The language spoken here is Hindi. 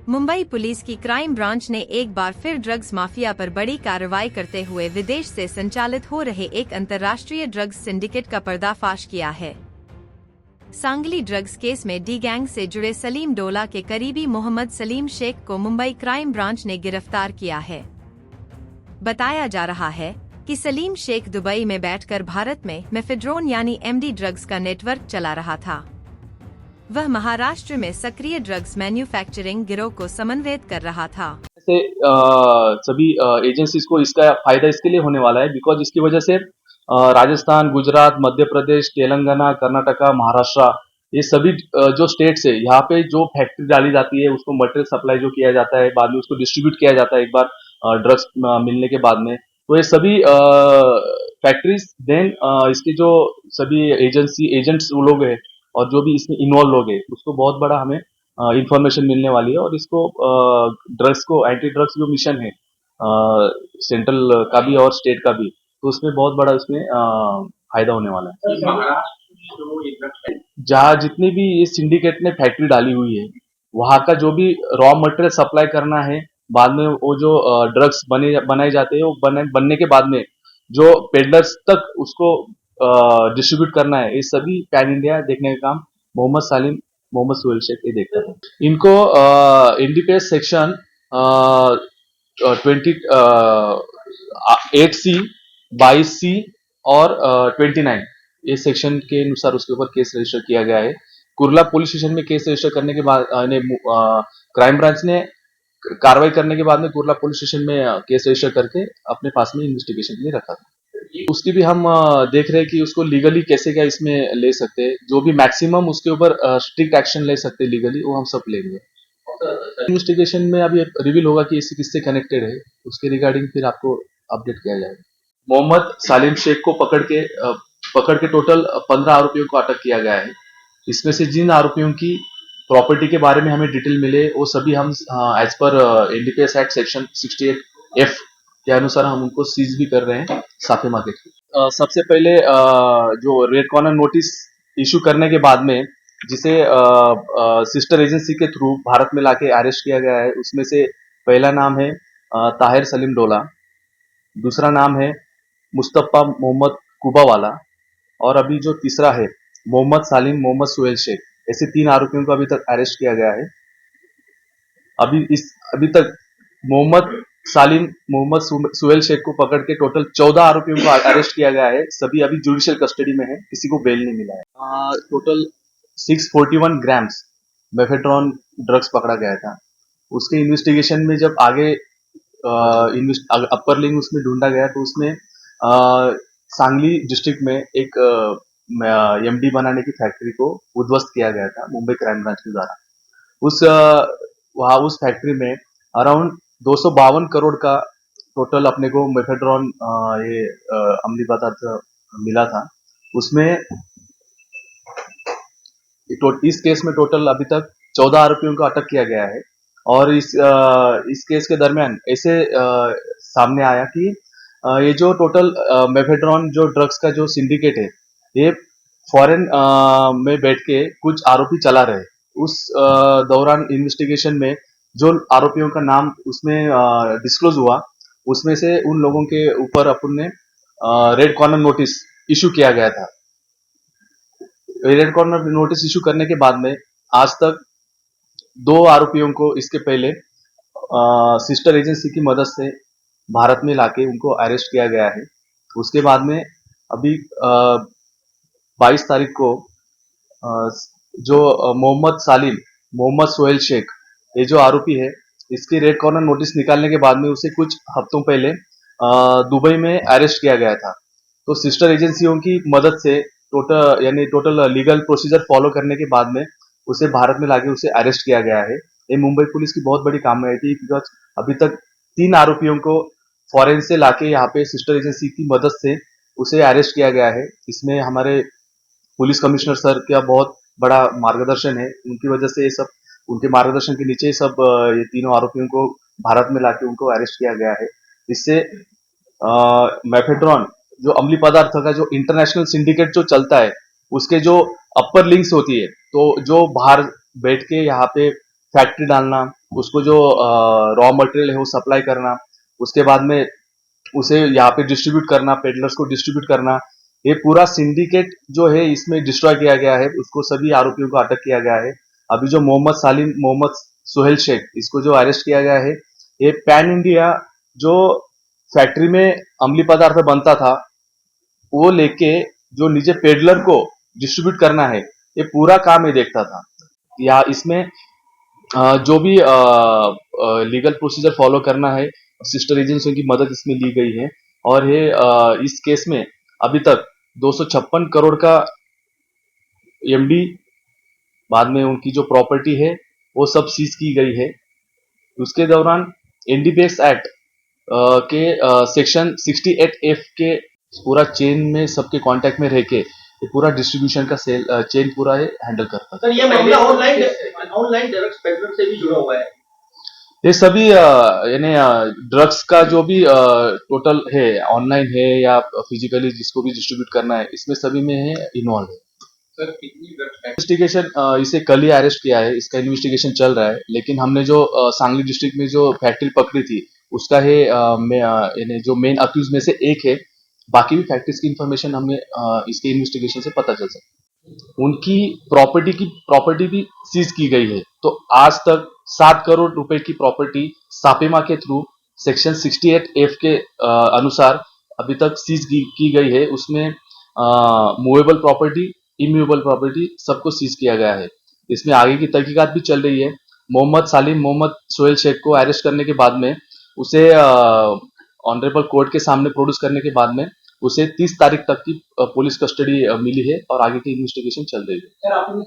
मुंबई पुलिस की क्राइम ब्रांच ने एक बार फिर ड्रग्स माफिया पर बड़ी कार्रवाई करते हुए विदेश से संचालित हो रहे एक अंतर्राष्ट्रीय ड्रग्स सिंडिकेट का पर्दाफाश किया है। सांगली ड्रग्स केस में डी गैंग से जुड़े सलीम डोला के करीबी मोहम्मद सलीम शेख को मुंबई क्राइम ब्रांच ने गिरफ्तार किया है। बताया जा रहा है कि सलीम शेख दुबई में बैठकर भारत में मेफेड्रोन यानी एमडी ड्रग्स का नेटवर्क चला रहा था। वह महाराष्ट्र में सक्रिय ड्रग्स मैन्युफैक्चरिंग गिरोह को समन्वयित कर रहा था। से सभी एजेंसीज को इसका फायदा इसके लिए होने वाला है बिकॉज इसकी वजह से राजस्थान, गुजरात, मध्य प्रदेश, तेलंगाना, कर्नाटका, महाराष्ट्र ये सभी जो स्टेट्स है यहाँ पे जो फैक्ट्री डाली जाती है उसको मटेरियल सप्लाई जो किया जाता है बाद में उसको डिस्ट्रीब्यूट किया जाता है एक बार ड्रग्स मिलने के बाद में, तो ये सभी फैक्ट्रीज देन इसके जो सभी एजेंट्स लोग हैं और जो भी इसमें इन्वॉल्व लोग हैं उसको बहुत बड़ा हमें इंफॉर्मेशन मिलने वाली है और इसको ड्रग्स को एंटी ड्रग्स जो मिशन है सेंट्रल का भी और स्टेट का भी, तो उसमें बहुत बड़ा इसमें फायदा होने वाला है। जहाँ जितनी भी ये सिंडिकेट ने फैक्ट्री डाली हुई है वहाँ का जो भी रॉ मटेरियल सप्लाई करना है, बाद में वो जो ड्रग्स बनाए जाते हैं वो बनने के बाद में जो पेडलर्स तक उसको डिस्ट्रीब्यूट करना है, ये सभी पैन इंडिया देखने का काम मोहम्मद सालिम, मोहम्मद सुहेल शेख ये देखता है। इनको एनडीपीएस सेक्शन 8C, 22C और 29 ये सेक्शन के अनुसार उसके ऊपर केस रजिस्टर किया गया है। कुर्ला पुलिस स्टेशन में केस रजिस्टर करने के बाद क्राइम ब्रांच ने कार्रवाई करने के बाद में कुर्ला पुलिस स्टेशन में केस रजिस्टर करके अपने पास में इन्वेस्टिगेशन के लिए रखा था। उसकी भी हम देख रहे हैं कि उसको लीगली कैसे क्या इसमें ले सकते हैं, जो भी मैक्सिमम उसके ऊपर स्ट्रिक्ट एक्शन ले सकते हैं लीगली वो हम सब लेंगे। इन्वेस्टिगेशन में अभी रिवील होगा कि इससे किससे कनेक्टेड है, उसके रिगार्डिंग फिर आपको अपडेट किया जाएगा। मोहम्मद सालिम शेख को पकड़ के टोटल 15 आरोपियों को अटक किया गया है। इसमें से जिन आरोपियों की प्रॉपर्टी के बारे में हमें डिटेल मिले वो सभी हम as per NDPS act section 68F के अनुसार हम उनको सीज भी कर रहे हैं साफे मार्केट की। सबसे पहले जो रेड कॉर्नर नोटिस इशू करने के बाद में जिसे सिस्टर एजेंसी के थ्रू भारत में लाके अरेस्ट किया गया है, उसमें से पहला नाम है ताहिर सलीम डोला, दूसरा नाम है मुस्तफा मोहम्मद कुबावाला और अभी जो तीसरा है मोहम्मद सालिम मोहम्मद सुहेल शेख। ऐसे 3 आरोपियों को अभी तक अरेस्ट किया गया है। अभी तक मोहम्मद सालिम मोहम्मद सुहेल शेख को पकड़ के टोटल 14 आरोपियों को अरेस्ट किया गया है। सभी अभी जुडिशियल कस्टडी में है, किसी को बेल नहीं मिला है। टोटल 641 ग्राम्स मेफेड्रोन ड्रग्स पकड़ा गया था। उसके इन्वेस्टिगेशन में जब आगे अपर लिंक उसमें ढूंढा गया तो उसमें सांगली डिस्ट्रिक्ट में एक एमडी बनाने की फैक्ट्री को उद्ध्वस्त किया गया था मुंबई क्राइम ब्रांच के द्वारा। उस फैक्ट्री में अराउंड 252 करोड़ का टोटल अपने को मेफेड्रोन ये अम्लीय पदार्थ मिला था। उसमें इस केस में टोटल अभी तक 14 आरोपियों को अटक किया गया है और इस केस के दरमियान ऐसे सामने आया कि ये जो टोटल मेफेड्रोन जो ड्रग्स का जो सिंडिकेट है ये फॉरेन में बैठ के कुछ आरोपी चला रहे। उस दौरान इन्वेस्टिगेशन में जो आरोपियों का नाम उसमें डिस्क्लोज हुआ उसमें से उन लोगों के ऊपर अपन ने रेड कॉर्नर नोटिस इशू किया गया था। रेड कॉर्नर नोटिस इशू करने के बाद में आज तक 2 आरोपियों को इसके पहले सिस्टर एजेंसी की मदद से भारत में लाके उनको अरेस्ट किया गया है। उसके बाद में अभी 22 तारीख को जो मोहम्मद सालिम मोहम्मद सुहेल शेख ये जो आरोपी है इसकी रेड कॉर्नर नोटिस निकालने के बाद में उसे कुछ हफ्तों पहले दुबई में अरेस्ट किया गया था। तो सिस्टर एजेंसियों की मदद से टोटल लीगल प्रोसीजर फॉलो करने के बाद में उसे भारत में लाके उसे अरेस्ट किया गया है। ये मुंबई पुलिस की बहुत बड़ी कामयाबी थी बिकॉज अभी तक 3 आरोपियों को फॉरेन से लाके यहाँ पे सिस्टर एजेंसी की मदद से उसे अरेस्ट किया गया है। इसमें हमारे पुलिस कमिश्नर सर का बहुत बड़ा मार्गदर्शन है, उनकी वजह से ये सब उनके मार्गदर्शन के नीचे सब ये तीनों आरोपियों को भारत में लाके उनको अरेस्ट किया गया है। इससे मेफेड्रोन जो अम्लीय पदार्थ का जो इंटरनेशनल सिंडिकेट जो चलता है उसके जो अपर लिंक्स होती है, तो जो बाहर बैठ के यहाँ पे फैक्ट्री डालना उसको जो रॉ मटेरियल है वो सप्लाई करना, उसके बाद में उसे यहाँ पे डिस्ट्रीब्यूट करना, पेडलर्स को डिस्ट्रीब्यूट करना, ये पूरा सिंडिकेट जो है इसमें डिस्ट्रॉय किया गया है। उसको सभी आरोपियों को अटक किया गया है। अभी जो मोहम्मद सालिम, मोहम्मद सुहेल शेख, इसको जो अरेस्ट किया गया है, ये पैन इंडिया जो फैक्ट्री में अमली पदार्थ बनता था वो लेके जो नीचे पेडलर को डिस्ट्रीब्यूट करना है, ये पूरा काम ये देखता था। या इसमें जो भी लीगल प्रोसीजर फॉलो करना है, सिस्टर एजेंसियों की मदद इसमें ली गई है। और ये इस केस में अभी तक 256 करोड़ का एमडी, बाद में उनकी जो प्रॉपर्टी है वो सब सीज की गई है। उसके दौरान एनडीपीएस एक्ट के सेक्शन 68F के पूरा चेन में सबके कांटेक्ट में रह के ये पूरा डिस्ट्रीब्यूशन का सेल चेन पूरा ये हैंडल करता था। सर ये मामला ऑनलाइन ड्रग्स पेडलर से भी जुड़ा हुआ है। ये सभी यानी ड्रग्स का जो भी टोटल है, ऑनलाइन है या फिजिकली जिसको भी डिस्ट्रीब्यूट करना है, इसमें सभी में है इन्वॉल्व है। सर कितनी ड्रग्स इन्वेस्टिगेशन इसे कल ही अरेस्ट किया है, इसका इन्वेस्टिगेशन चल रहा है। लेकिन हमने जो सांगली डिस्ट्रिक्ट में जो फैक्ट्री पकड़ी थी उसका है यानी जो मेन अक्यूज में से एक है। बाकी भी फैक्ट्रीज की इंफॉर्मेशन हमें इसके इन्वेस्टिगेशन से पता चल सकती है। उनकी प्रॉपर्टी भी सीज की गई है। तो आज तक 7 करोड़ रुपए की प्रॉपर्टी सापेमा के थ्रू सेक्शन 68F के अनुसार अभी तक सीज की गई है। उसमें मूवेबल प्रॉपर्टी, इमूवेबल प्रॉपर्टी सबको सीज किया गया है। इसमें आगे की तहकीकात भी चल रही है। मोहम्मद सालिम, मोहम्मद सोहेल शेख को अरेस्ट करने के बाद में उसे ऑनरेबल कोर्ट के सामने प्रोड्यूस करने के बाद में उसे 30 तारीख तक की पुलिस कस्टडी मिली है और आगे की इन्वेस्टिगेशन चल रही है। सर आपने